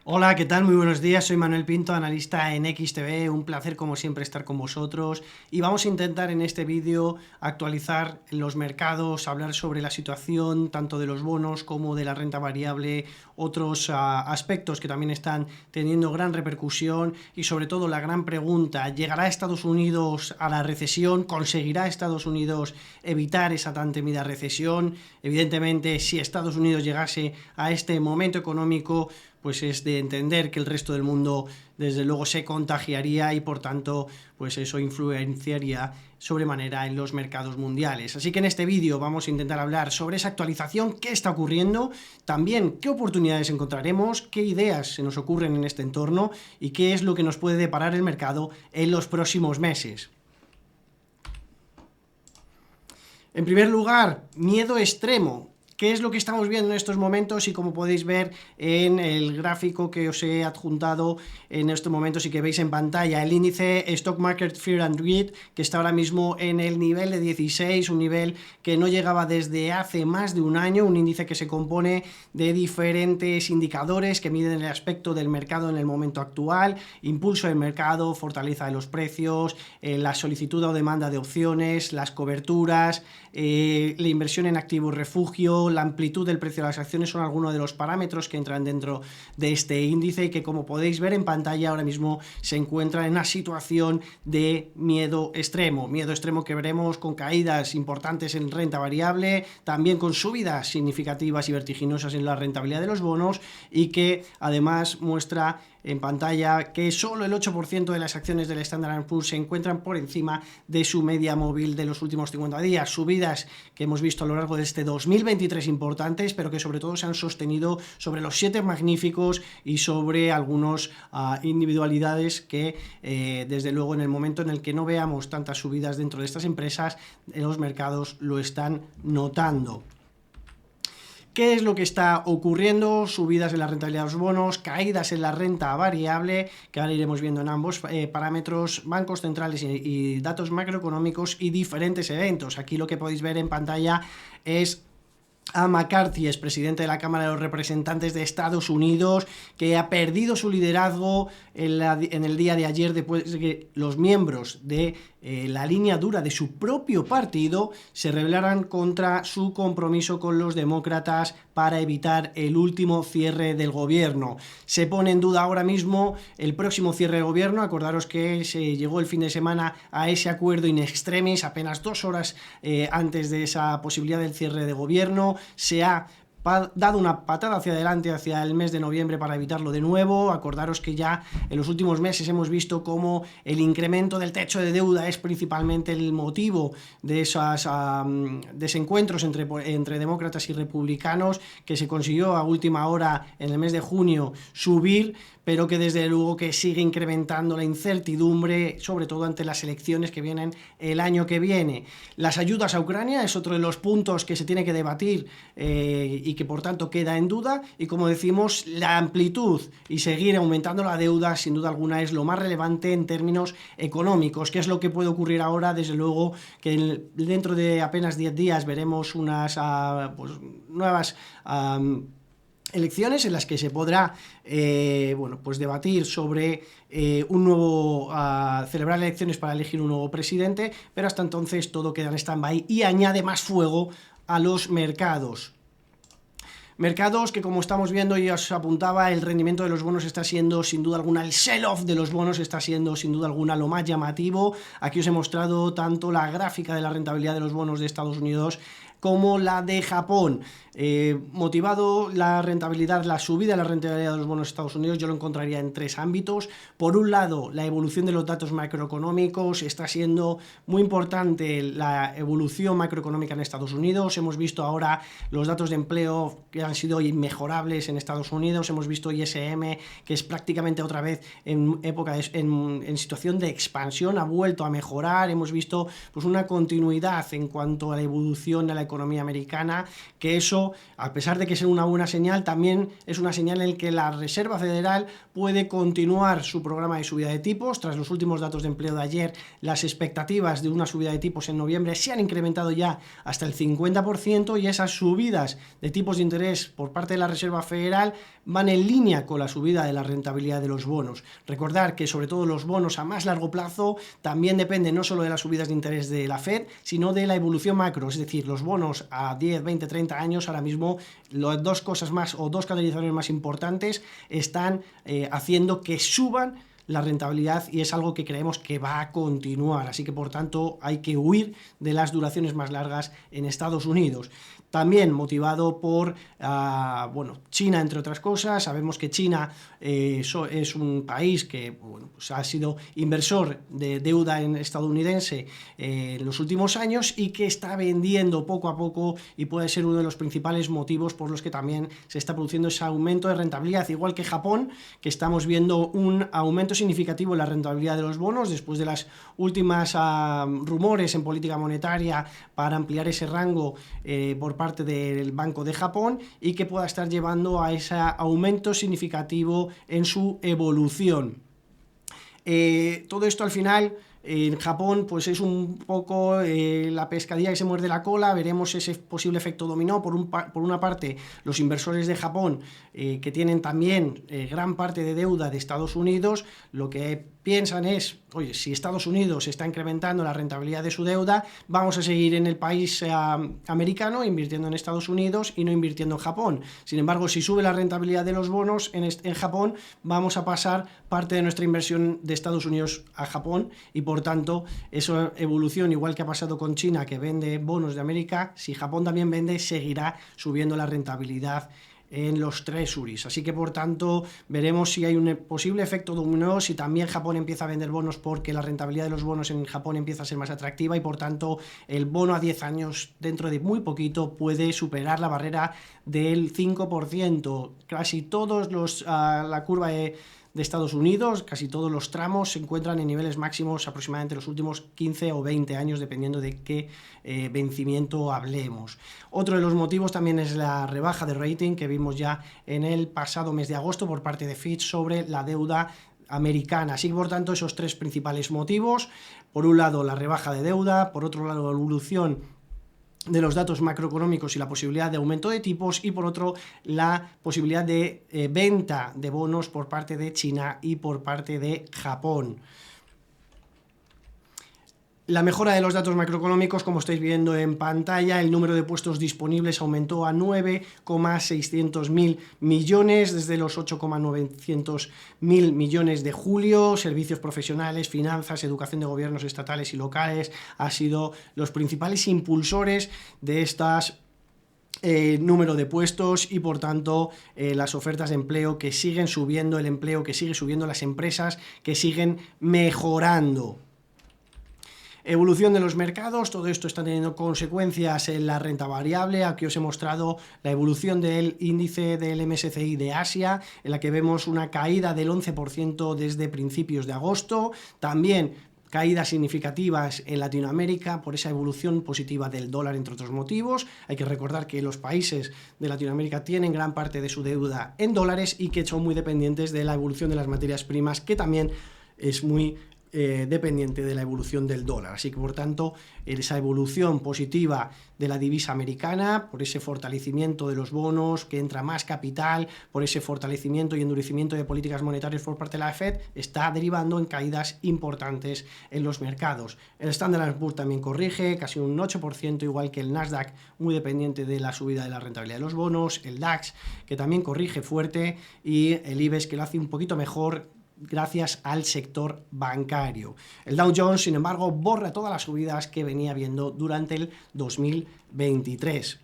Hola, ¿qué tal? Muy buenos días, soy Manuel Pinto, analista en XTV, un placer como siempre estar con vosotros y vamos a intentar en este vídeo actualizar los mercados, hablar sobre la situación tanto de los bonos como de la renta variable, otros aspectos que también están teniendo gran repercusión y sobre todo la gran pregunta, ¿llegará Estados Unidos a la recesión? ¿Conseguirá Estados Unidos evitar esa tan temida recesión? Evidentemente, si Estados Unidos llegase a este momento económico, pues es de entender que el resto del mundo desde luego se contagiaría y por tanto pues eso influenciaría sobremanera en los mercados mundiales. Así que en este vídeo vamos a intentar hablar sobre esa actualización, qué está ocurriendo, también qué oportunidades encontraremos, qué ideas se nos ocurren en este entorno y qué es lo que nos puede deparar el mercado en los próximos meses. En primer lugar, miedo extremo. ¿Qué es lo que estamos viendo en estos momentos? Y como podéis ver en el gráfico que os he adjuntado en estos momentos y que veis en pantalla, el índice Stock Market Fear and Greed, que está ahora mismo en el nivel de 16, un nivel que no llegaba desde hace más de un año, un índice que se compone de diferentes indicadores que miden el aspecto del mercado en el momento actual, impulso del mercado, fortaleza de los precios, la solicitud o demanda de opciones, las coberturas, la inversión en activos refugio, la amplitud del precio de las acciones son algunos de los parámetros que entran dentro de este índice y que, como podéis ver en pantalla, ahora mismo se encuentra en una situación de miedo extremo que veremos con caídas importantes en renta variable, también con subidas significativas y vertiginosas en la rentabilidad de los bonos y que además muestra en pantalla que solo el 8% de las acciones del Standard & Poor's se encuentran por encima de su media móvil de los últimos 50 días, subidas que hemos visto a lo largo de este 2023 importantes, pero que sobre todo se han sostenido sobre los 7 magníficos y sobre algunas individualidades que desde luego en el momento en el que no veamos tantas subidas dentro de estas empresas, los mercados lo están notando. ¿Qué es lo que está ocurriendo? Subidas en la rentabilidad de los bonos, caídas en la renta variable, que ahora iremos viendo en ambos parámetros, bancos centrales y datos macroeconómicos y diferentes eventos. Aquí lo que podéis ver en pantalla es a McCarthy, expresidente de la Cámara de los Representantes de Estados Unidos, que ha perdido su liderazgo en el día de ayer después de que los miembros de la línea dura de su propio partido se rebelaran contra su compromiso con los demócratas para evitar el último cierre del gobierno. Se pone en duda ahora mismo el próximo cierre del gobierno. Acordaros que se llegó el fin de semana a ese acuerdo in extremis, apenas 2 horas antes de esa posibilidad del cierre de gobierno. Se ha dado una patada hacia adelante hacia el mes de noviembre para evitarlo de nuevo. Acordaros que ya en los últimos meses hemos visto cómo el incremento del techo de deuda es principalmente el motivo de esos desencuentros entre demócratas y republicanos, que se consiguió a última hora en el mes de junio subir, pero que desde luego que sigue incrementando la incertidumbre, sobre todo ante las elecciones que vienen el año que viene. Las ayudas a Ucrania es otro de los puntos que se tiene que debatir y que por tanto queda en duda, y como decimos, la amplitud y seguir aumentando la deuda sin duda alguna es lo más relevante en términos económicos. ¿Qué es lo que puede ocurrir ahora? Desde luego que dentro de apenas 10 días veremos unas nuevas elecciones en las que se podrá pues debatir sobre un nuevo celebrar elecciones para elegir un nuevo presidente, pero hasta entonces todo queda en stand-by y añade más fuego a los mercados. Mercados que, como estamos viendo y os apuntaba, el rendimiento de los bonos está siendo sin duda alguna, el sell-off de los bonos está siendo sin duda alguna lo más llamativo. Aquí os he mostrado tanto la gráfica de la rentabilidad de los bonos de Estados Unidos como la de Japón. Motivado la rentabilidad, la subida de la rentabilidad de los bonos de Estados Unidos, yo lo encontraría en 3 ámbitos. Por un lado, la evolución de los datos macroeconómicos. Está siendo muy importante la evolución macroeconómica en Estados Unidos. Hemos visto ahora los datos de empleo que han sido inmejorables en Estados Unidos. Hemos visto ISM, que es prácticamente otra vez en situación de expansión, ha vuelto a mejorar. Hemos visto pues una continuidad en cuanto a la evolución de la economía economía americana, que eso, a pesar de que es una buena señal, también es una señal en que la Reserva Federal puede continuar su programa de subida de tipos. Tras los últimos datos de empleo de ayer, las expectativas de una subida de tipos en noviembre se han incrementado ya hasta el 50%, y esas subidas de tipos de interés por parte de la Reserva Federal van en línea con la subida de la rentabilidad de los bonos. Recordar que sobre todo los bonos a más largo plazo también dependen no solo de las subidas de interés de la Fed, sino de la evolución macro, es decir, los bonos a 10, 20, 30 años, ahora mismo las dos cosas más o dos catalizadores más importantes están haciendo que suban la rentabilidad, y es algo que creemos que va a continuar, así que por tanto hay que huir de las duraciones más largas en Estados Unidos. También motivado por China, entre otras cosas. Sabemos que China es un país que pues ha sido inversor de deuda estadounidense en los últimos años, y que está vendiendo poco a poco, y puede ser uno de los principales motivos por los que también se está produciendo ese aumento de rentabilidad, igual que Japón, que estamos viendo un aumento significativo en la rentabilidad de los bonos después de las últimas rumores en política monetaria para ampliar ese rango por parte del Banco de Japón, y que pueda estar llevando a ese aumento significativo en su evolución. Todo esto al final en Japón pues es un poco la pescadilla que se muerde la cola. Veremos ese posible efecto dominó. Por una parte, los inversores de Japón, que tienen también gran parte de deuda de Estados Unidos, lo que piensan es, oye, si Estados Unidos está incrementando la rentabilidad de su deuda, vamos a seguir en el país americano invirtiendo en Estados Unidos y no invirtiendo en Japón. Sin embargo, si sube la rentabilidad de los bonos en Japón, vamos a pasar parte de nuestra inversión de Estados Unidos a Japón, y por tanto, esa evolución, igual que ha pasado con China, que vende bonos de América, si Japón también vende, seguirá subiendo la rentabilidad en los treasuries. Así que por tanto veremos si hay un posible efecto dominó, si también Japón empieza a vender bonos, porque la rentabilidad de los bonos en Japón empieza a ser más atractiva, y por tanto el bono a 10 años dentro de muy poquito puede superar la barrera del 5%. Casi todos la curva de Estados Unidos, casi todos los tramos se encuentran en niveles máximos aproximadamente los últimos 15 o 20 años, dependiendo de qué vencimiento hablemos. Otro de los motivos también es la rebaja de rating que vimos ya en el pasado mes de agosto por parte de Fitch sobre la deuda americana. Así que por tanto, esos tres principales motivos: por un lado la rebaja de deuda, por otro lado la evolución de los datos macroeconómicos y la posibilidad de aumento de tipos, y por otro la posibilidad de venta de bonos por parte de China y por parte de Japón. La mejora de los datos macroeconómicos, como estáis viendo en pantalla, el número de puestos disponibles aumentó a 9,600.000 millones desde los 8,900.000 millones de julio. Servicios profesionales, finanzas, educación de gobiernos estatales y locales han sido los principales impulsores de estas número de puestos, y por tanto las ofertas de empleo que siguen subiendo, el empleo que sigue subiendo, las empresas que siguen mejorando. Evolución de los mercados, todo esto está teniendo consecuencias en la renta variable. Aquí os he mostrado la evolución del índice del MSCI de Asia, en la que vemos una caída del 11% desde principios de agosto. También caídas significativas en Latinoamérica por esa evolución positiva del dólar, entre otros motivos. Hay que recordar que los países de Latinoamérica tienen gran parte de su deuda en dólares, y que son muy dependientes de la evolución de las materias primas, que también es muy dependiente de la evolución del dólar. Así que por tanto, esa evolución positiva de la divisa americana, por ese fortalecimiento de los bonos, que entra más capital, por ese fortalecimiento y endurecimiento de políticas monetarias por parte de la Fed, está derivando en caídas importantes en los mercados. El Standard & Poor's también corrige casi un 8%, igual que el Nasdaq, muy dependiente de la subida de la rentabilidad de los bonos, el DAX, que también corrige fuerte, y el IBEX, que lo hace un poquito mejor gracias al sector bancario. El Dow Jones, sin embargo, borra todas las subidas que venía viendo durante el 2023.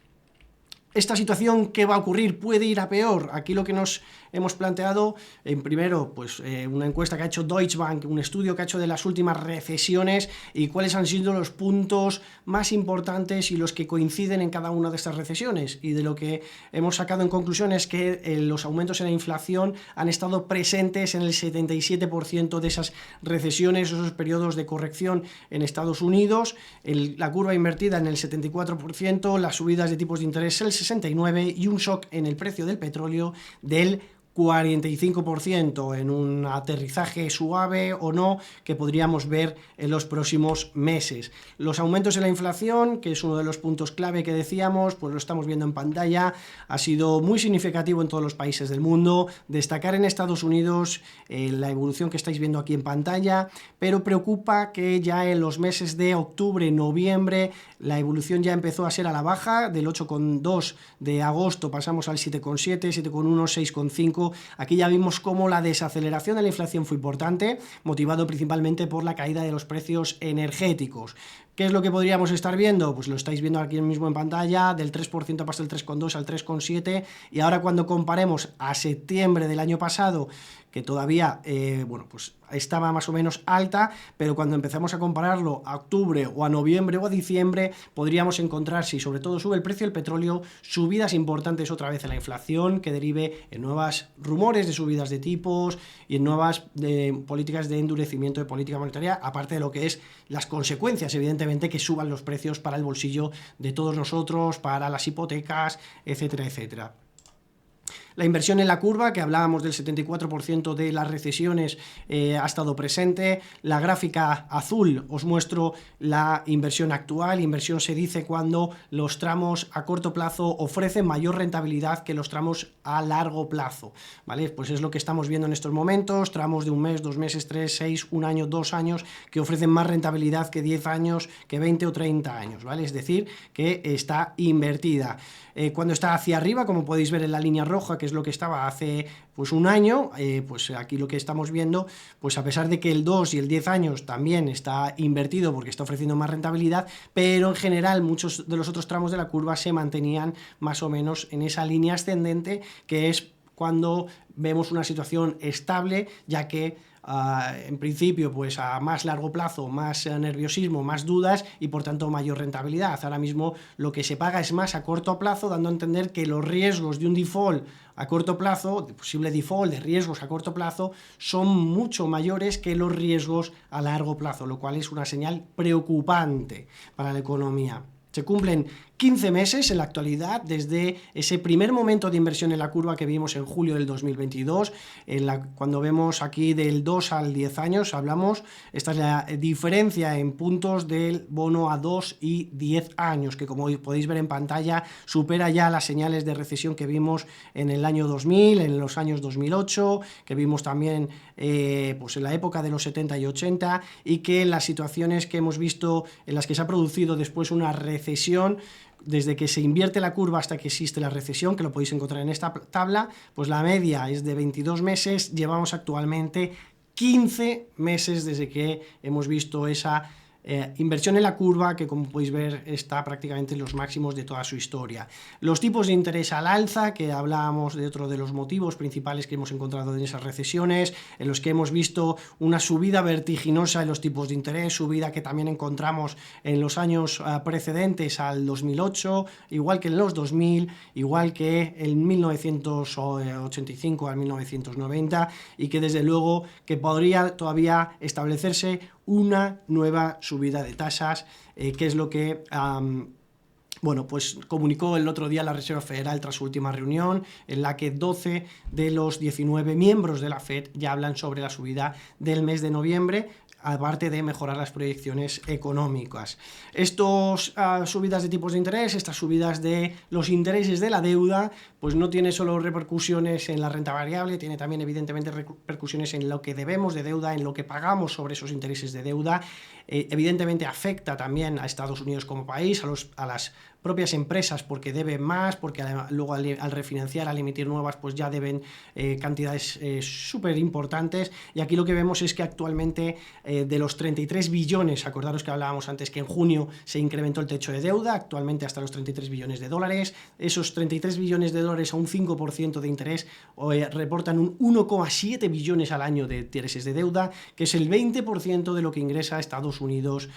esta situación, ¿qué va a ocurrir? ¿Puede ir a peor? Aquí lo que nos hemos planteado, en primero, pues una encuesta que ha hecho Deutsche Bank, un estudio que ha hecho de las últimas recesiones y cuáles han sido los puntos más importantes y los que coinciden en cada una de estas recesiones. Y de lo que hemos sacado en conclusión es que los aumentos en la inflación han estado presentes en el 77% de esas recesiones, esos periodos de corrección en Estados Unidos, la curva invertida en el 74%, las subidas de tipos de interés el 69% y un shock en el precio del petróleo del 45%, en un aterrizaje suave o no que podríamos ver en los próximos meses. Los aumentos en la inflación, que es uno de los puntos clave que decíamos, pues lo estamos viendo en pantalla, ha sido muy significativo en todos los países del mundo. Destacar en Estados Unidos la evolución que estáis viendo aquí en pantalla, pero preocupa que ya en los meses de octubre, noviembre, la evolución ya empezó a ser a la baja. Del 8,2 de agosto pasamos al 7,7, 7,1, 6,5. Aquí ya vimos cómo la desaceleración de la inflación fue importante, motivado principalmente por la caída de los precios energéticos. ¿Qué es lo que podríamos estar viendo? Pues lo estáis viendo aquí mismo en pantalla, del 3% pasó del 3,2 al 3,7, y ahora cuando comparemos a septiembre del año pasado, que todavía pues estaba más o menos alta, pero cuando empezamos a compararlo a octubre o a noviembre o a diciembre, podríamos encontrar, si sobre todo sube el precio del petróleo, subidas importantes otra vez en la inflación, que derive en nuevos rumores de subidas de tipos y en nuevas políticas de endurecimiento de política monetaria, aparte de lo que es las consecuencias, evidentemente, que suban los precios para el bolsillo de todos nosotros, para las hipotecas, etcétera, etcétera. La inversión en la curva, que hablábamos del 74% de las recesiones, ha estado presente. La gráfica azul os muestro la inversión actual. Inversión se dice cuando los tramos a corto plazo ofrecen mayor rentabilidad que los tramos a largo plazo, ¿vale? Pues es lo que estamos viendo en estos momentos, tramos de un mes, 2 meses, 3, 6, 1 año, 2 años, que ofrecen más rentabilidad que 10 años, que 20 o 30 años, ¿vale? Es decir, que está invertida. Cuando está hacia arriba, como podéis ver en la línea roja, que es lo que estaba hace pues un año, pues aquí lo que estamos viendo, pues a pesar de que el 2 y el 10 años también está invertido porque está ofreciendo más rentabilidad, pero en general muchos de los otros tramos de la curva se mantenían más o menos en esa línea ascendente, que es cuando vemos una situación estable, ya que en principio pues a más largo plazo, más nerviosismo, más dudas y por tanto mayor rentabilidad. Ahora mismo lo que se paga es más a corto plazo, dando a entender que los riesgos de un default a corto plazo, de posible default, de riesgos a corto plazo, son mucho mayores que los riesgos a largo plazo, lo cual es una señal preocupante para la economía. Se cumplen 15 meses en la actualidad desde ese primer momento de inversión en la curva que vimos en julio del 2022, cuando vemos aquí del 2 al 10 años, esta es la diferencia en puntos del bono a 2 y 10 años, que como podéis ver en pantalla supera ya las señales de recesión que vimos en el año 2000, en los años 2008, que vimos también pues en la época de los 70 y 80, y que en las situaciones que hemos visto en las que se ha producido después una recesión, desde que se invierte la curva hasta que existe la recesión, que lo podéis encontrar en esta tabla, pues la media es de 22 meses, llevamos actualmente 15 meses desde que hemos visto esa inversión en la curva, que como podéis ver está prácticamente en los máximos de toda su historia. Los tipos de interés al alza, que hablábamos de otro de los motivos principales que hemos encontrado en esas recesiones, en los que hemos visto una subida vertiginosa en los tipos de interés, subida que también encontramos en los años precedentes al 2008, igual que en los 2000, igual que en 1985 al 1990, y que desde luego que podría todavía establecerse una nueva subida de tasas, que es lo que pues comunicó el otro día la Reserva Federal tras su última reunión, en la que 12 de los 19 miembros de la Fed ya hablan sobre la subida del mes de noviembre, aparte de mejorar las proyecciones económicas. Estas subidas de tipos de interés, estas subidas de los intereses de la deuda, pues no tiene solo repercusiones en la renta variable, tiene también evidentemente repercusiones en lo que debemos de deuda, en lo que pagamos sobre esos intereses de deuda. Evidentemente afecta también a Estados Unidos como país, a las propias empresas porque deben más, porque luego al refinanciar, al emitir nuevas, pues ya deben cantidades súper importantes. Y aquí lo que vemos es que actualmente de los 33 billones, acordaros que hablábamos antes que en junio se incrementó el techo de deuda, actualmente hasta los 33 billones de dólares, esos 33 billones de dólares a un 5% de interés reportan un 1,7 billones al año de intereses de deuda, que es el 20% de lo que ingresa a Estados Unidos,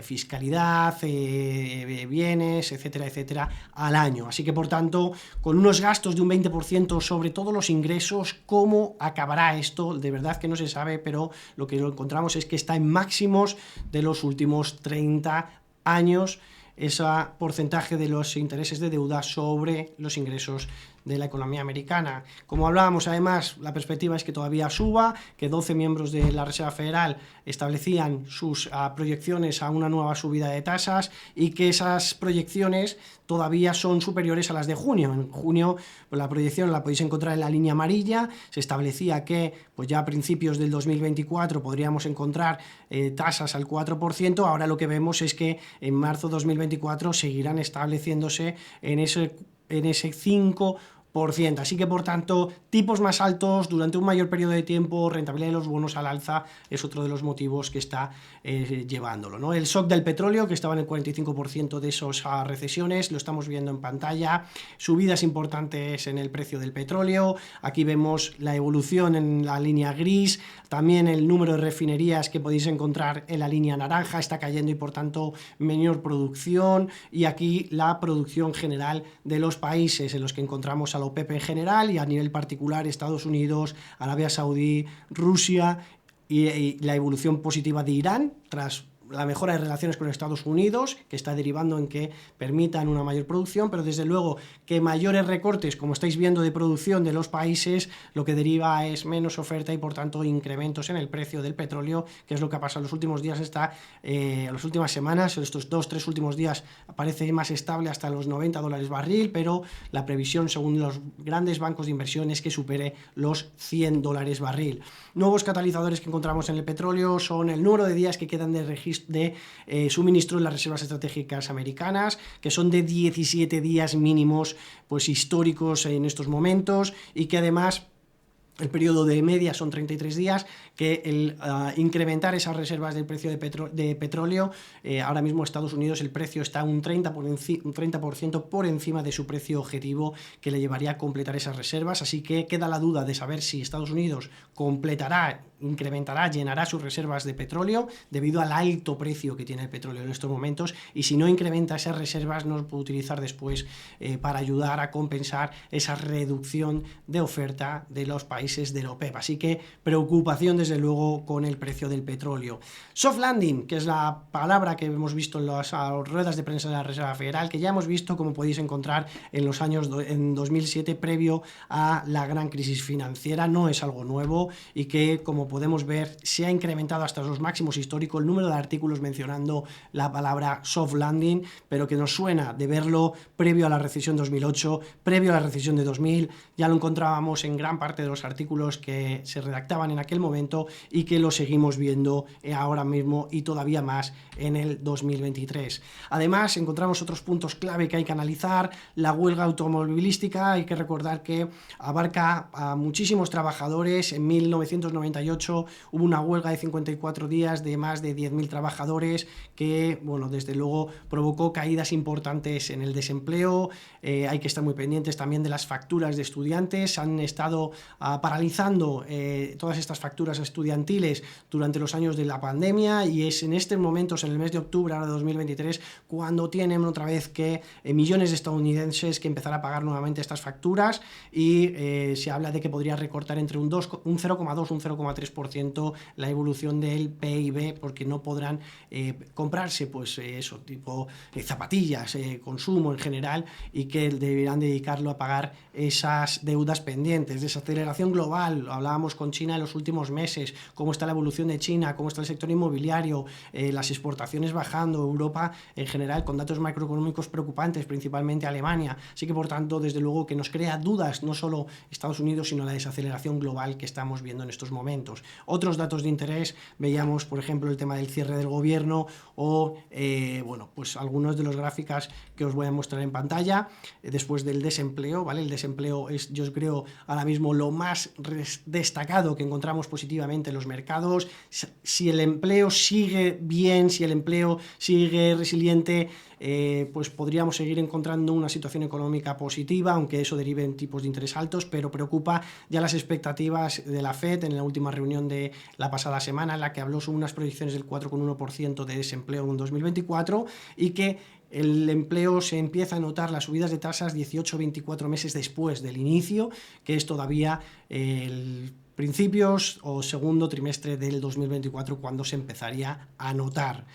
fiscalidad, bienes, etcétera, etcétera, al año. Así que, por tanto, con unos gastos de un 20% sobre todos los ingresos, ¿cómo acabará esto? De verdad que no se sabe, pero lo que encontramos es que está en máximos de los últimos 30 años ese porcentaje de los intereses de deuda sobre los ingresos de la economía americana. Como hablábamos, además, la perspectiva es que todavía suba, que 12 miembros de la Reserva Federal establecían sus proyecciones a una nueva subida de tasas y que esas proyecciones todavía son superiores a las de junio. En junio, pues, la proyección la podéis encontrar en la línea amarilla, se establecía que pues ya a principios del 2024 podríamos encontrar tasas al 4%, ahora lo que vemos es que en marzo de 2024 seguirán estableciéndose en ese 5%. Así que, por tanto, tipos más altos durante un mayor periodo de tiempo, rentabilidad de los bonos al alza, es otro de los motivos que está llevándolo, ¿no? El shock del petróleo, que estaba en el 45% de esas recesiones, lo estamos viendo en pantalla, subidas importantes en el precio del petróleo, aquí vemos la evolución en la línea gris, también el número de refinerías que podéis encontrar en la línea naranja está cayendo y, por tanto, menor producción, y aquí la producción general de los países en los que encontramos a la OPEP en general y a nivel particular Estados Unidos, Arabia Saudí, Rusia y la evolución positiva de Irán tras la mejora de relaciones con Estados Unidos, que está derivando en que permitan una mayor producción, pero desde luego que mayores recortes, como estáis viendo, de producción de los países, lo que deriva es menos oferta y, por tanto, incrementos en el precio del petróleo, que es lo que ha pasado en los últimos días, en las últimas semanas, en estos 2-3 últimos días, parece más estable hasta los $90 barril, pero la previsión, según los grandes bancos de inversión, es que supere los $100 barril. Nuevos catalizadores que encontramos en el petróleo son el número de días que quedan de registro de suministro en las reservas estratégicas americanas, que son de 17 días mínimos pues históricos en estos momentos, y que además el periodo de media son 33 días, que el incrementar esas reservas del precio de petróleo, ahora mismo Estados Unidos el precio está un 30% por encima de su precio objetivo, que le llevaría a completar esas reservas, así que queda la duda de saber si Estados Unidos completará, incrementará, llenará sus reservas de petróleo debido al alto precio que tiene el petróleo en estos momentos, y si no incrementa esas reservas no lo puede utilizar después para ayudar a compensar esa reducción de oferta de los países de la OPEP. Así que preocupación desde luego con el precio del petróleo. Soft landing, que es la palabra que hemos visto en las ruedas de prensa de la Reserva Federal, que ya hemos visto, como podéis encontrar, en los años en 2007, previo a la gran crisis financiera. No es algo nuevo y que, como podemos ver, se ha incrementado hasta los máximos históricos el número de artículos mencionando la palabra soft landing, pero que nos suena de verlo previo a la recesión 2008, previo a la recesión de 2000, ya lo encontrábamos en gran parte de los artículos que se redactaban en aquel momento y que lo seguimos viendo ahora mismo y todavía más en el 2023. Además, encontramos otros puntos clave que hay que analizar. La huelga automovilística, hay que recordar que abarca a muchísimos trabajadores. En 1998 hubo una huelga de 54 días de más de 10.000 trabajadores que, bueno, desde luego provocó caídas importantes en el desempleo. Hay que estar muy pendientes también de las facturas de estudiantes. Han estado paralizando todas estas facturas estudiantiles durante los años de la pandemia, y es en estos momentos, en el mes de octubre ahora de 2023, cuando tienen otra vez que millones de estadounidenses que empezar a pagar nuevamente estas facturas, y se habla de que podría recortar entre un 0,2 un 0,3% la evolución del PIB, porque no podrán comprarse pues eso, tipo zapatillas, consumo en general, y que deberán dedicarlo a pagar esas deudas pendientes. Desaceleración global, hablábamos con China en los últimos meses, cómo está la evolución de China, cómo está el sector inmobiliario, las exportaciones bajando, Europa en general con datos macroeconómicos preocupantes, principalmente Alemania. Así que, por tanto, desde luego que nos crea dudas no solo Estados Unidos, sino la desaceleración global que estamos viendo en estos momentos. datos. Otros datos de interés, veíamos por ejemplo el tema del cierre del gobierno o bueno, pues algunos de los gráficos que os voy a mostrar en pantalla después del desempleo, ¿vale? El desempleo es, yo creo, ahora mismo lo más destacado que encontramos positivamente en los mercados. Si el empleo sigue bien, si el empleo sigue resiliente, pues podríamos seguir encontrando una situación económica positiva, aunque eso derive en tipos de interés altos, pero preocupa ya las expectativas de la FED en la última reunión de la pasada semana, en la que habló sobre unas proyecciones del 4,1% de desempleo en 2024 y que el empleo se empieza a notar las subidas de tasas 18-24 meses después del inicio, que es todavía el principios o segundo trimestre del 2024 cuando se empezaría a notar.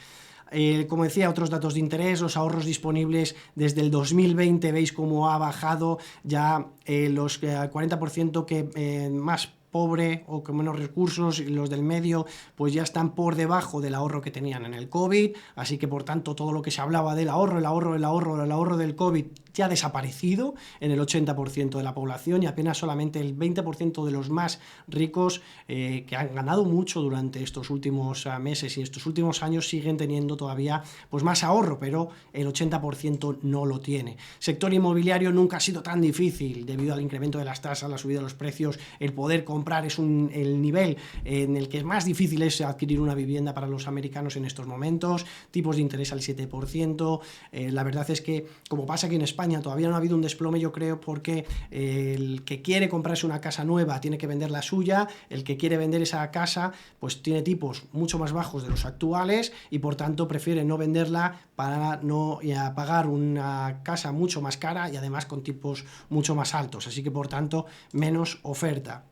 Como decía, otros datos de interés, los ahorros disponibles desde el 2020, veis cómo ha bajado ya los 40% que más pobre o con menos recursos, y los del medio pues ya están por debajo del ahorro que tenían en el COVID, así que por tanto todo lo que se hablaba del ahorro, el ahorro del COVID ya ha desaparecido en el 80% de la población y apenas solamente el 20% de los más ricos que han ganado mucho durante estos últimos meses y estos últimos años siguen teniendo todavía pues más ahorro, pero el 80% no lo tiene. Sector inmobiliario nunca ha sido tan difícil debido al incremento de las tasas, la subida de los precios, el poder comprar es el nivel en el que es más difícil es adquirir una vivienda para los americanos en estos momentos, tipos de interés al 7%, la verdad es que como pasa aquí en España todavía no ha habido un desplome, yo creo, porque el que quiere comprarse una casa nueva tiene que vender la suya, el que quiere vender esa casa pues tiene tipos mucho más bajos de los actuales y por tanto prefiere no venderla para no pagar una casa mucho más cara y además con tipos mucho más altos, así que por tanto menos oferta.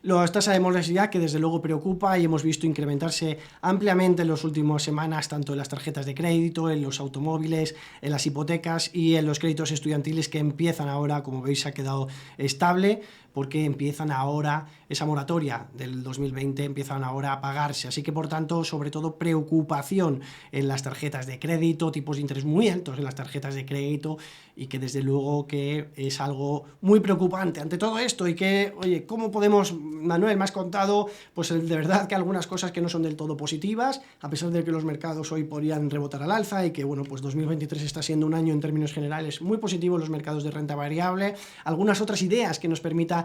La tasa de morosidad que desde luego preocupa y hemos visto incrementarse ampliamente en las últimas semanas, tanto en las tarjetas de crédito, en los automóviles, en las hipotecas y en los créditos estudiantiles, que empiezan ahora, como veis, ha quedado estable porque empiezan ahora, esa moratoria del 2020 empiezan ahora a pagarse, así que por tanto, sobre todo preocupación en las tarjetas de crédito, tipos de interés muy altos en las tarjetas de crédito y que desde luego que es algo muy preocupante ante todo esto y que, oye, ¿cómo podemos, Manuel, me has contado, pues de verdad que algunas cosas que no son del todo positivas, a pesar de que los mercados hoy podrían rebotar al alza y que, bueno, pues 2023 está siendo un año en términos generales muy positivo en los mercados de renta variable, algunas otras ideas que nos permita,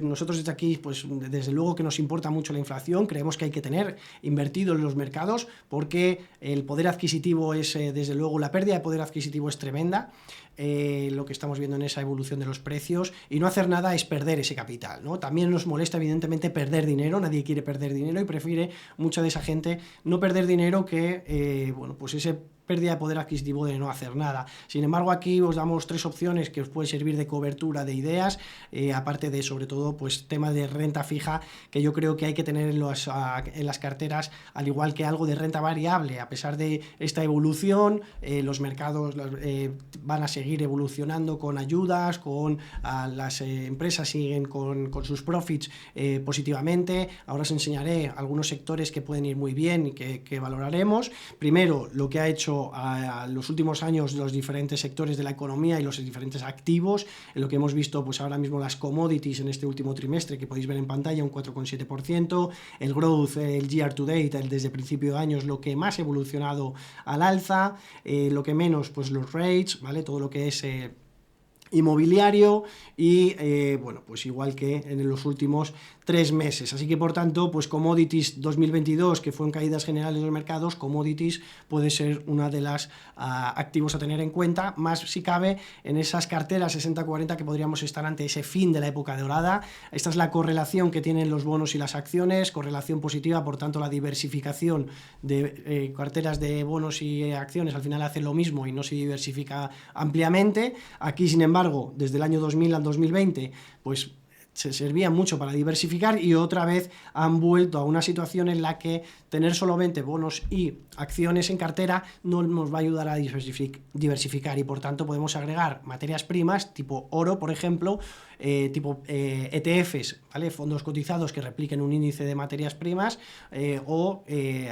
nosotros desde aquí, pues desde luego que nos importa mucho la inflación, creemos que hay que tener invertido en los mercados porque el poder adquisitivo es, desde luego, la pérdida de poder adquisitivo es tremenda, lo que estamos viendo en esa evolución de los precios, y no hacer nada es perder ese capital, ¿no? También nos molesta evidentemente perder dinero, nadie quiere perder dinero y prefiere mucha de esa gente no perder dinero que, bueno, pues ese pérdida de poder adquisitivo de no hacer nada. Sin embargo, aquí os damos tres opciones que os pueden servir de cobertura de ideas, aparte de, sobre todo, pues temas de renta fija que yo creo que hay que tener en las carteras, al igual que algo de renta variable. A pesar de esta evolución, los mercados van a seguir evolucionando con ayudas, con las empresas siguen con sus profits positivamente. Ahora os enseñaré algunos sectores que pueden ir muy bien y que valoraremos. Primero, lo que ha hecho a los últimos años los diferentes sectores de la economía y los diferentes activos, en lo que hemos visto pues ahora mismo las commodities en este último trimestre, que podéis ver en pantalla, un 4,7%, el growth, el year to date, el desde principio de año es lo que más ha evolucionado al alza, lo que menos pues los rates, ¿vale? Todo lo que es inmobiliario y bueno, pues igual que en los últimos 3 meses. Así que por tanto, pues commodities 2022, que fue en caídas generales de los mercados, commodities puede ser una de las activos a tener en cuenta, más si cabe en esas carteras 60-40 que podríamos estar ante ese fin de la época dorada. Esta es la correlación que tienen los bonos y las acciones, correlación positiva, por tanto la diversificación de carteras de bonos y acciones al final hace lo mismo y no se diversifica ampliamente. Aquí, sin embargo, desde el año 2000 al 2020, pues se servía mucho para diversificar y otra vez han vuelto a una situación en la que tener solamente bonos y acciones en cartera no nos va a ayudar a diversificar y por tanto podemos agregar materias primas tipo oro, por ejemplo, tipo ETFs, ¿vale? Fondos cotizados que repliquen un índice de materias primas, o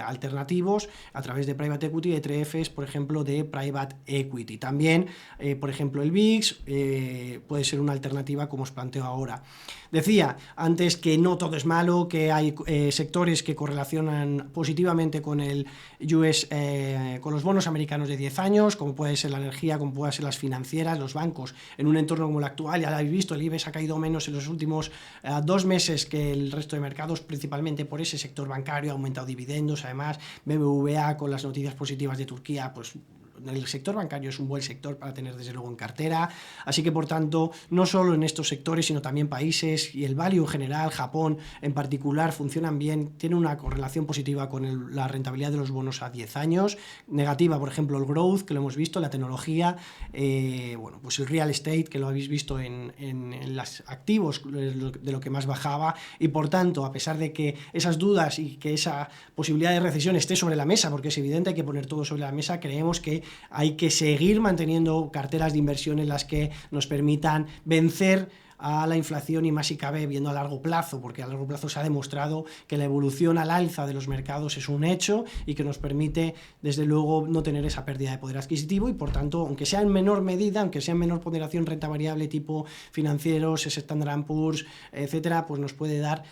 alternativos a través de private equity, ETFs, por ejemplo, de private equity. También, por ejemplo, el VIX puede ser una alternativa, como os planteo ahora. Decía antes que no todo es malo, que hay sectores que correlacionan positivamente con el con los bonos americanos de 10 años, como puede ser la energía, como pueden ser las financieras, los bancos, en un entorno como el actual. Ya lo habéis visto, el IBEX ha caído menos en los últimos 2 meses que el resto de mercados, principalmente por ese sector bancario. Ha aumentado dividendos, además BBVA, con las noticias positivas de Turquía, pues el sector bancario es un buen sector para tener desde luego en cartera. Así que por tanto, no solo en estos sectores, sino también países, y el value en general, Japón en particular, funcionan bien, tiene una correlación positiva con la rentabilidad de los bonos a 10 años, negativa por ejemplo el growth, que lo hemos visto, la tecnología, bueno, pues el real estate, que lo habéis visto en los activos, de lo que más bajaba. Y por tanto, a pesar de que esas dudas y que esa posibilidad de recesión esté sobre la mesa, porque es evidente, hay que poner todo sobre la mesa, creemos que hay que seguir manteniendo carteras de inversión en las que nos permitan vencer a la inflación, y más si cabe viendo a largo plazo, porque a largo plazo se ha demostrado que la evolución al alza de los mercados es un hecho y que nos permite desde luego no tener esa pérdida de poder adquisitivo. Y por tanto, aunque sea en menor medida, aunque sea en menor ponderación, renta variable tipo financieros, Standard & Poor's, etcétera, pues nos puede dar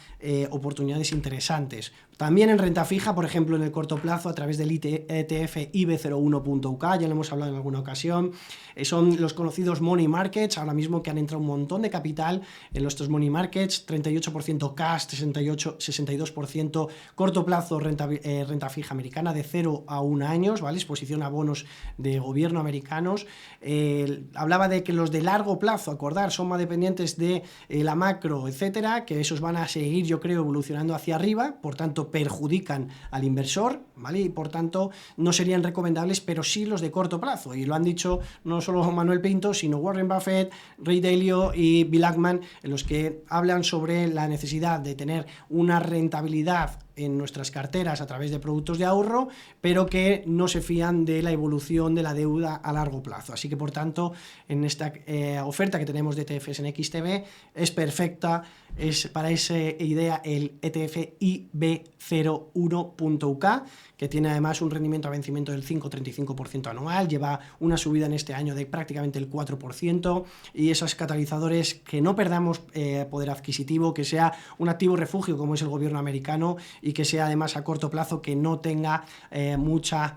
oportunidades interesantes. También en renta fija, por ejemplo, en el corto plazo, a través del ETF IB01.UK, ya lo hemos hablado en alguna ocasión, son los conocidos money markets, ahora mismo que han entrado un montón de capital en estos money markets, 38% cash, 62% corto plazo, renta fija americana de 0 a 1 años, ¿vale? Exposición a bonos de gobierno americanos. Hablaba de que los de largo plazo, acordar, son más dependientes de la macro, etcétera, que esos van a seguir, yo creo, evolucionando hacia arriba, por tanto perjudican al inversor, ¿vale? Y por tanto no serían recomendables, pero sí los de corto plazo, y lo han dicho no solo Manuel Pinto, sino Warren Buffett, Ray Dalio y Bill Ackman, en los que hablan sobre la necesidad de tener una rentabilidad en nuestras carteras a través de productos de ahorro, pero que no se fían de la evolución de la deuda a largo plazo. Así que por tanto, en esta oferta que tenemos de ETFs en XTB es perfecta, es para esa idea el ETF IB01.UK, que tiene además un rendimiento a vencimiento del 5,35% anual, lleva una subida en este año de prácticamente el 4%, y esos catalizadores, que no perdamos poder adquisitivo, que sea un activo refugio como es el gobierno americano, y que sea además a corto plazo, que no tenga mucha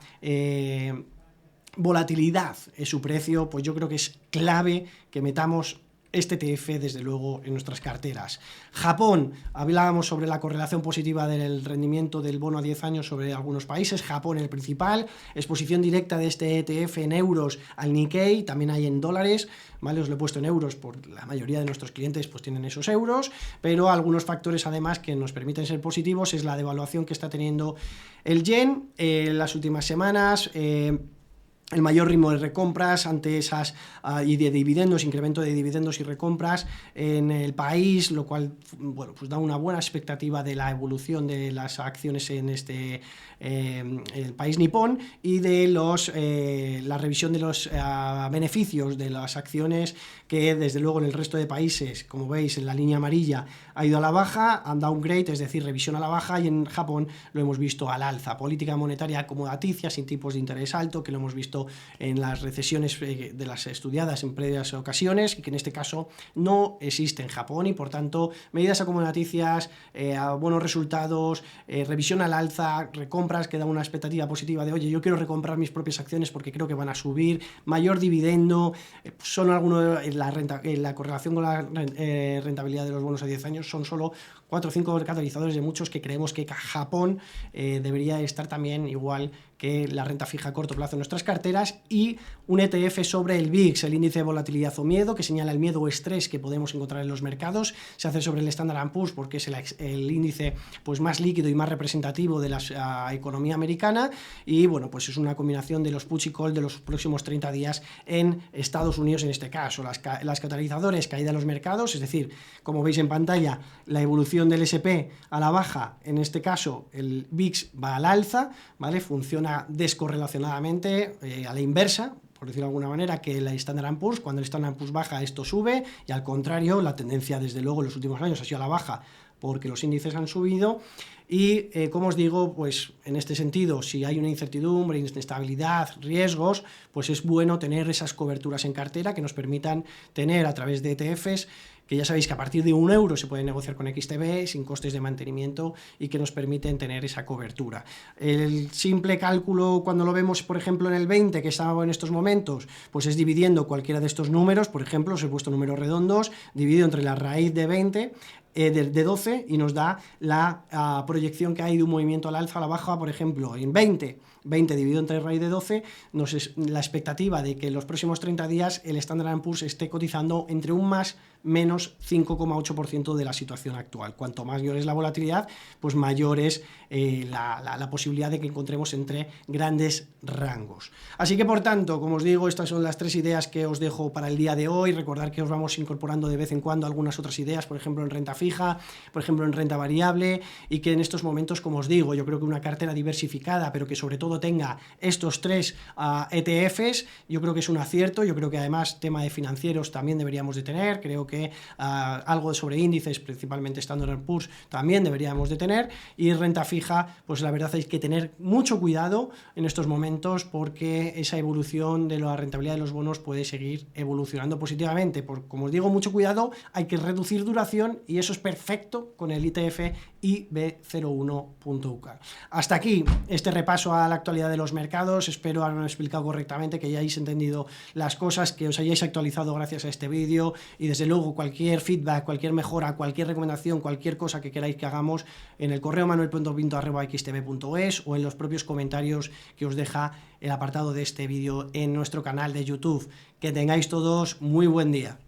volatilidad en su precio, pues yo creo que es clave que metamos este ETF desde luego en nuestras carteras. Japón, hablábamos sobre la correlación positiva del rendimiento del bono a 10 años sobre algunos países. Japón el principal, exposición directa de este ETF en euros al Nikkei, también hay en dólares, ¿vale? Os lo he puesto en euros por la mayoría de nuestros clientes pues tienen esos euros, pero algunos factores además que nos permiten ser positivos es la devaluación que está teniendo el yen en las últimas semanas, el mayor ritmo de recompras ante esas y de dividendos, incremento de dividendos y recompras en el país, lo cual, bueno, pues da una buena expectativa de la evolución de las acciones en el país nipón, y de la revisión de los beneficios de las acciones, que desde luego en el resto de países, como veis en la línea amarilla, ha ido a la baja, han downgrade, es decir, revisión a la baja, y en Japón lo hemos visto al alza. Política monetaria acomodaticia, sin tipos de interés alto, que lo hemos visto en las recesiones de las estudiadas en previas ocasiones, y que en este caso no existe en Japón, y por tanto medidas acomodaticias, buenos resultados, revisión al alza, recompras que dan una expectativa positiva de oye, yo quiero recomprar mis propias acciones porque creo que van a subir, mayor dividendo, son algunos, la correlación con la rentabilidad de los bonos a 10 años son solo 4 o 5 catalizadores de muchos que creemos que Japón debería estar también igual que la renta fija a corto plazo en nuestras carteras, y un ETF sobre el VIX, el índice de volatilidad o miedo, que señala el miedo o estrés que podemos encontrar en los mercados. Se hace sobre el Standard & Poor's porque es el índice pues más líquido y más representativo de la economía americana, y bueno, pues es una combinación de los puts y call de los próximos 30 días en Estados Unidos, en este caso. Las catalizadores, caída de los mercados, es decir, como veis en pantalla, la evolución del S&P a la baja, en este caso el VIX va al alza, ¿vale? Funciona descorrelacionadamente, a la inversa, por decirlo de alguna manera, que la Standard & Poor's. Cuando el Standard & Poor's baja, esto sube, y al contrario, la tendencia desde luego en los últimos años ha sido a la baja, porque los índices han subido. Y como os digo, pues en este sentido, si hay una incertidumbre, inestabilidad, riesgos, pues es bueno tener esas coberturas en cartera que nos permitan tener a través de ETFs, que ya sabéis que a partir de 1 euro se puede negociar con XTB sin costes de mantenimiento y que nos permiten tener esa cobertura. El simple cálculo, cuando lo vemos, por ejemplo, en el 20, que estamos en estos momentos, pues es dividiendo cualquiera de estos números. Por ejemplo, os he puesto números redondos, dividido entre la raíz de 20, de 12, y nos da la proyección que hay de un movimiento al alza o a la baja. Por ejemplo, en 20 dividido entre raíz de 12, nos es la expectativa de que en los próximos 30 días el Standard & Poor's esté cotizando entre un más menos 5,8% de la situación actual. Cuanto mayor es la volatilidad, pues mayor es la posibilidad de que encontremos entre grandes rangos. Así que, por tanto, como os digo, estas son las 3 ideas que os dejo para el día de hoy. Recordad que os vamos incorporando de vez en cuando algunas otras ideas, por ejemplo en renta fija, por ejemplo en renta variable, y que en estos momentos, como os digo, yo creo que una cartera diversificada, pero que sobre todo tenga estos 3 ETFs, yo creo que es un acierto. Yo creo que además tema de financieros también deberíamos de tener. Creo que algo sobre índices, principalmente Standard & Poor's, también deberíamos de tener. Y renta fija, pues la verdad hay que tener mucho cuidado en estos momentos, porque esa evolución de la rentabilidad de los bonos puede seguir evolucionando positivamente. Como os digo, mucho cuidado, hay que reducir duración, y eso es perfecto con el ETF IB01.UK. Hasta aquí este repaso a la actualidad de los mercados. Espero haberme explicado correctamente, que hayáis entendido las cosas, que os hayáis actualizado gracias a este vídeo, y desde luego cualquier feedback, cualquier mejora, cualquier recomendación, cualquier cosa que queráis que hagamos, en el correo manuel.pinto@xtb.es o en los propios comentarios que os deja el apartado de este vídeo en nuestro canal de YouTube. Que tengáis todos muy buen día.